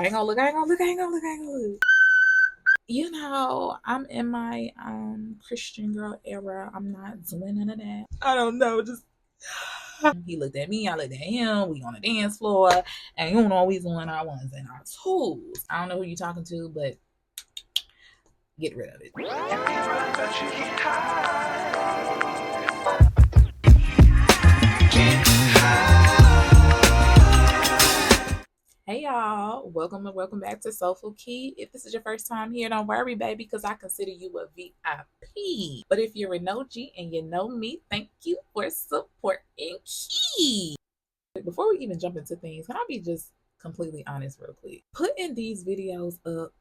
I ain't gonna look, I ain't gonna look, I ain't gonna look, I ain't gonna look. You know, I'm in my Christian girl era. I'm not doing none of that. I don't know, just he looked at me, I looked at him, we on the dance floor, and you know we doing our ones and our twos. I don't know who you talking to, but get rid of it. Hey y'all, welcome back to Soulful Key. If this is your first time here, don't worry, baby, because I consider you a VIP. But if you're an OG and you know me, thank you for supporting Key. Before we even jump into things, can I be just completely honest real quick? Putting these videos up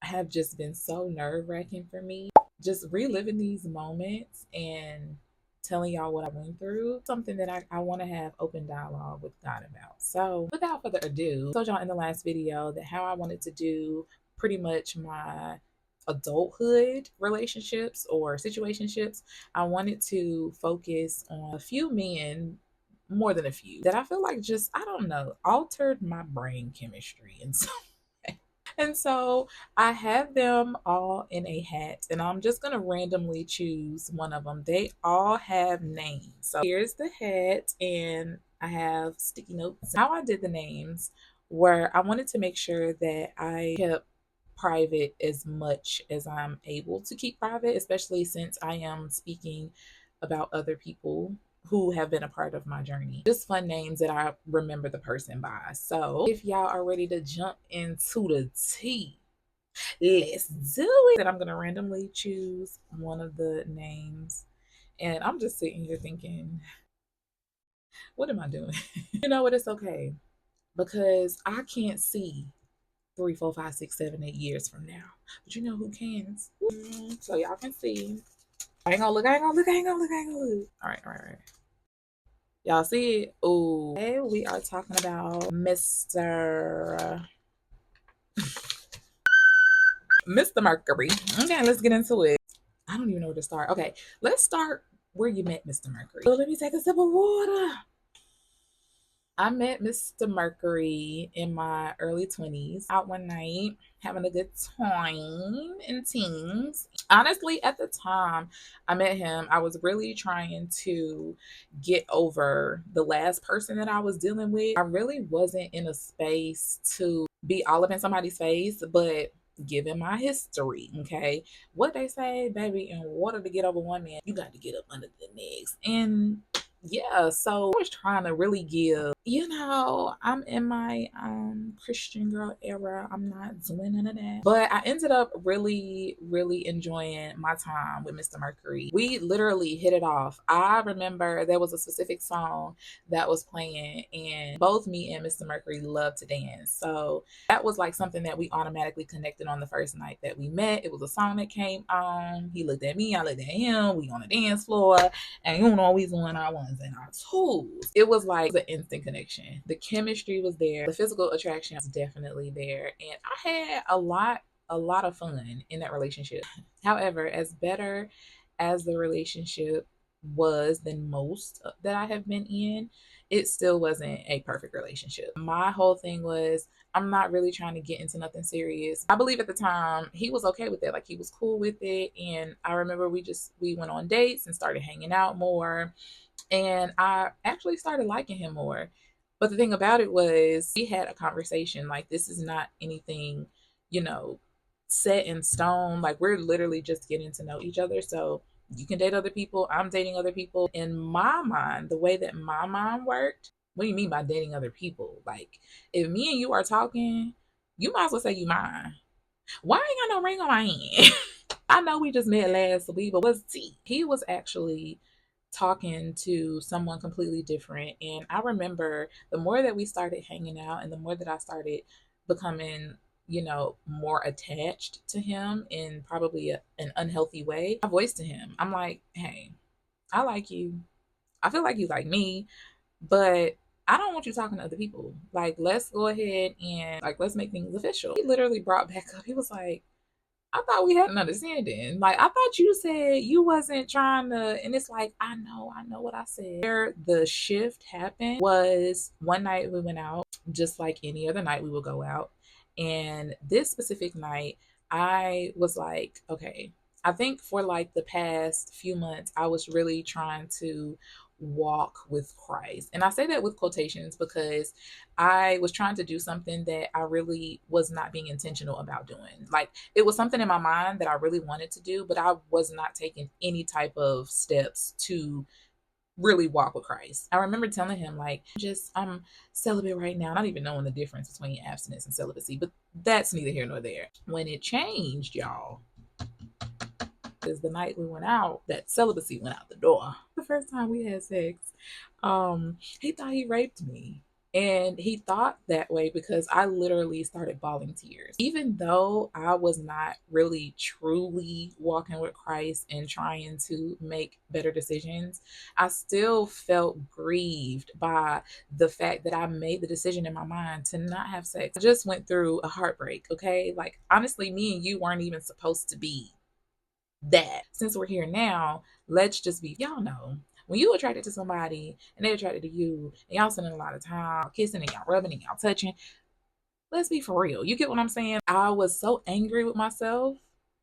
have just been so nerve-wracking for me. Just reliving these moments and telling y'all what I went through, something that I want to have open dialogue with God about. So without further ado, I told y'all in the last video that how I wanted to do pretty much my adulthood relationships or situationships. I wanted to focus on a few men, more than a few, that I feel like just, I don't know, altered my brain chemistry in some way. And so I have them all in a hat, and I'm just going to randomly choose one of them. They all have names. So here's the hat, and I have sticky notes. How I did the names were I wanted to make sure that I kept private as much as I'm able to keep private, especially since I am speaking about other people who have been a part of my journey. Just fun names that I remember the person by. So if y'all are ready to jump into the tea, let's do it. And I'm gonna randomly choose one of the names. And I'm just sitting here thinking, what am I doing? You know what? It's okay. Because I can't see 3, 4, 5, 6, 7, 8 years from now. But you know who can? So y'all can see. I ain't gonna look, I ain't gonna look, I ain't gonna look, I ain't gonna look. All right, all right, all right. Y'all see it? Ooh. Okay, we are talking about Mr. Mercury. Okay, let's get into it. I don't even know where to start. Okay, let's start where you met Mr. Mercury. So let me take a sip of water. I met Mr. Mercury in my early 20s, out one night, having a good time in teens. Honestly, at the time I met him, I was really trying to get over the last person that I was dealing with. I really wasn't in a space to be all up in somebody's face, but given my history, okay, what they say, baby, in order to get over one man, you got to get up under the next. And yeah, so I was trying to really give, you know, I'm in my Christian girl era. I'm not doing none of that. But I ended up really enjoying my time with Mr. Mercury. We literally hit it off. I remember there was a specific song that was playing, and both me and Mr. Mercury loved to dance. So that was like something that we automatically connected on the first night that we met. It was a song that came on. He looked at me, I looked at him, we on the dance floor, and you know, we doing our ones and our twos. It was like the instant connection. The chemistry was there. The physical attraction was definitely there. And I had a lot of fun in that relationship. However, as better as the relationship was than most that I have been in, it still wasn't a perfect relationship. My whole thing was, I'm not really trying to get into nothing serious. I believe at the time he was okay with it. Like, he was cool with it. And I remember we went on dates and started hanging out more. And I actually started liking him more. But the thing about it was, we had a conversation like, this is not anything, you know, set in stone. Like, we're literally just getting to know each other. So you can date other people. I'm dating other people. In my mind, the way that my mind worked, what do you mean by dating other people? Like, if me and you are talking, you might as well say you mine. Why ain't got no ring on my hand? I know we just met last week, but what's tea? He was actually talking to someone completely different. And I remember the more that we started hanging out and the more that I started becoming, you know, more attached to him in probably an unhealthy way, I voiced to him, I'm like, hey, I like you. I feel like you like me, but I don't want you talking to other people. Like, let's go ahead and, like, let's make things official. He literally brought back up, he was like, I thought we had an understanding. Like, I thought you said you wasn't trying to, and it's like, I know what I said. Where the shift happened was one night we went out, just like any other night we would go out. And this specific night, I was like, okay, I think for like the past few months, I was really trying to walk with Christ. And I say that with quotations because I was trying to do something that I really was not being intentional about doing. Like it was something in my mind that I really wanted to do, but I was not taking any type of steps to really walk with Christ. I remember telling him, like, I'm celibate right now, not even knowing the difference between abstinence and celibacy, but that's neither here nor there. When it changed, y'all, is the night we went out, that celibacy went out the door. The first time we had sex, he thought he raped me. And he thought that way because I literally started bawling tears. Even though I was not really truly walking with Christ and trying to make better decisions, I still felt grieved by the fact that I made the decision in my mind to not have sex. I just went through a heartbreak, okay? Like, honestly, me and you weren't even supposed to be that. Since we're here now, let's just be, y'all know, when you attracted to somebody and they attracted to you and y'all spending a lot of time kissing and y'all rubbing and y'all touching, let's be for real. You get what I'm saying? I was so angry with myself,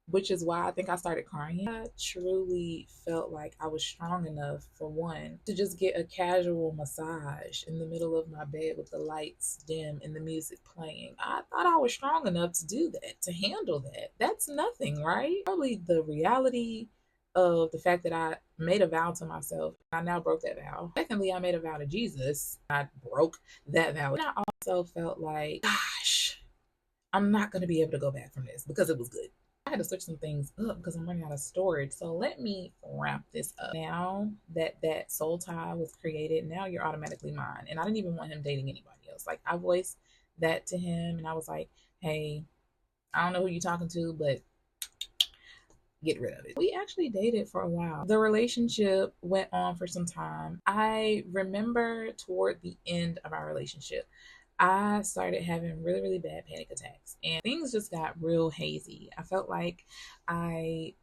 which is why I think I started crying. I truly felt like I was strong enough, for one, to just get a casual massage in the middle of my bed with the lights dim and the music playing. I thought I was strong enough to do that, to handle that. That's nothing, right? Probably the reality of the fact that I made a vow to myself. I now broke that vow. Secondly, I made a vow to Jesus. I broke that vow. And I also felt like, gosh, I'm not going to be able to go back from this because it was good. I had to switch some things up because I'm running out of storage. So let me wrap this up. Now that that soul tie was created, now you're automatically mine. And I didn't even want him dating anybody else. Like I voiced that to him and I was like, hey, I don't know who you're talking to, but get rid of it. We actually dated for a while. The relationship went on for some time. I remember toward the end of our relationship, I started having really, really bad panic attacks and things just got real hazy. I felt like I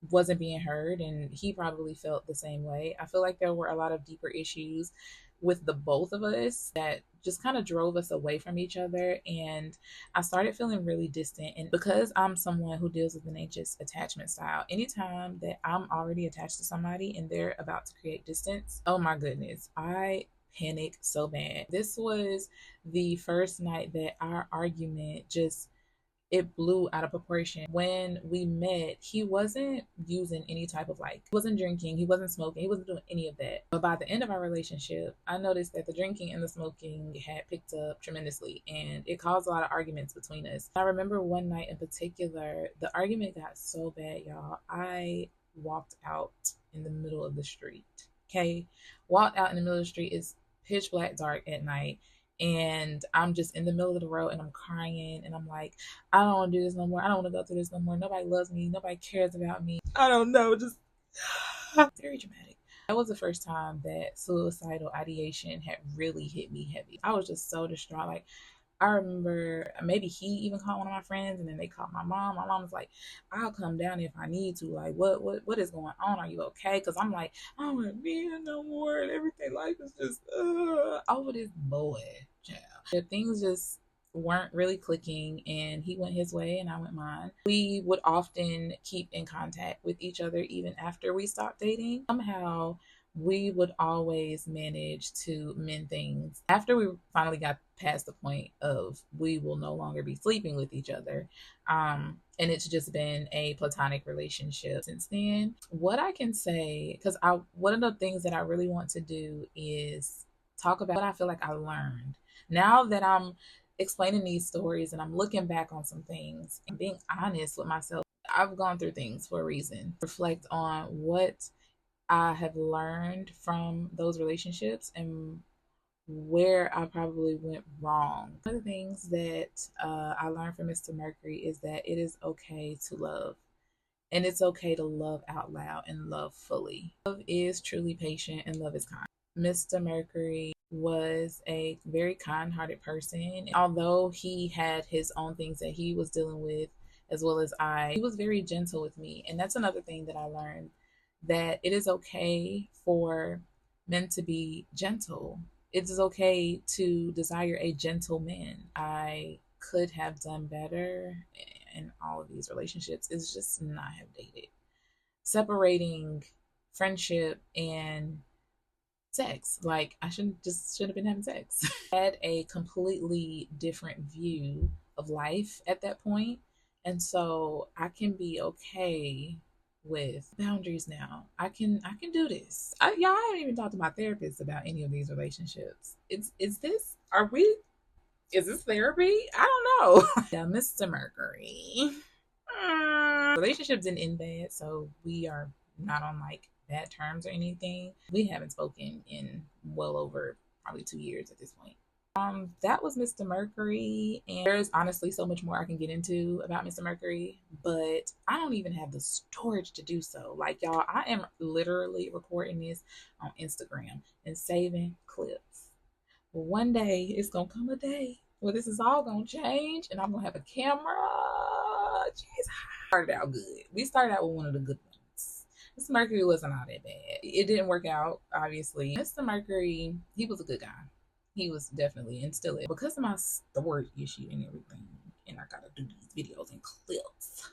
wasn't being heard, and he probably felt the same way. I feel like there were a lot of deeper issues with the both of us that just kind of drove us away from each other, and I started feeling really distant. And because I'm someone who deals with an anxious attachment style, anytime that I'm already attached to somebody and they're about to create distance, oh my goodness, I panic so bad. This was the first night that our argument just, it blew out of proportion. When we met, he wasn't using any type of, like, he wasn't drinking, he wasn't smoking, he wasn't doing any of that. But by the end of our relationship, I noticed that the drinking and the smoking had picked up tremendously and it caused a lot of arguments between us. I remember one night in particular, the argument got so bad, y'all. I walked out in the middle of the street. Okay? Walked out in the middle of the street. It's pitch black dark at night. And I'm just in the middle of the road and I'm crying and I'm like, I don't want to do this no more. I don't want to go through this no more. Nobody loves me. Nobody cares about me. I don't know. Just very dramatic. That was the first time that suicidal ideation had really hit me heavy. I was just so distraught. Like, I remember maybe he even called one of my friends and then they called my mom. My mom was like, I'll come down if I need to. Like, what is going on? Are you okay? Because I'm like, I don't want to be here no more and everything. Life is just over this boy. Yeah. Things just weren't really clicking and he went his way and I went mine. We would often keep in contact with each other even after we stopped dating. Somehow we would always manage to mend things. After we finally got past the point of we will no longer be sleeping with each other, and it's just been a platonic relationship since then. What I can say, because I one of the things that I really want to do is talk about what I feel like I learned. Now that I'm explaining these stories and I'm looking back on some things and being honest with myself, I've gone through things for a reason. Reflect on what I have learned from those relationships and where I probably went wrong. One of the things that I learned from Mr. Mercury is that it is okay to love. And it's okay to love out loud and love fully. Love is truly patient and love is kind. Mr. Mercury was a very kind-hearted person. Although he had his own things that he was dealing with, as well as he was very gentle with me. And that's another thing that I learned, that it is okay for men to be gentle. It is okay to desire a gentle man. I could have done better in all of these relationships is just not have dated. Separating friendship and sex. Like, I should have been having sex. I had a completely different view of life at that point. And so I can be okay with boundaries now. I can do this. Y'all, I haven't even talked to my therapist about any of these relationships. Is this therapy? I don't know. Yeah, Mr. Mercury. Relationships didn't end bad, so we are not on like bad terms or anything. We haven't spoken in well over probably 2 years at this point. That was Mr. Mercury, and there's honestly so much more I can get into about Mr. Mercury, but I don't even have the storage to do so. Like, y'all, I am literally recording this on Instagram and saving clips. But one day it's gonna come a day where this is all gonna change, and I'm gonna have a camera. Jeez, started out good. We started out with one of the good ones. Mr. Mercury wasn't all that bad. It didn't work out, obviously. Mr. Mercury, he was a good guy. He was definitely, and still is. Because of my storage issue and everything, and I gotta do these videos and clips,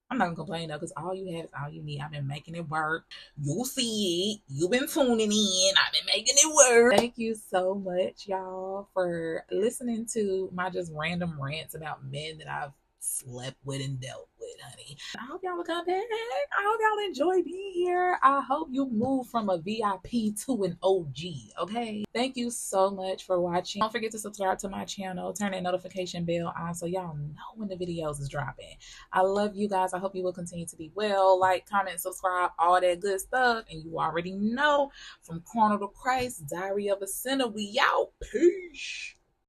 I'm not gonna complain though, because all you have is all you need. I've been making it work. You'll see it. You've been tuning in. I've been making it work. Thank you so much, y'all, for listening to my just random rants about men that I've slept with and dealt with, honey. I hope y'all will come back. I hope y'all enjoy being here. I hope you move from a VIP to an OG, okay? Thank you so much for watching. Don't forget to subscribe to my channel. Turn that notification bell on so y'all know when the videos is dropping. I love you guys. I hope you will continue to be well. Like, comment, subscribe, all that good stuff. And you already know, from Carnal to Christ, Diary of a Sinner, we out. Peace.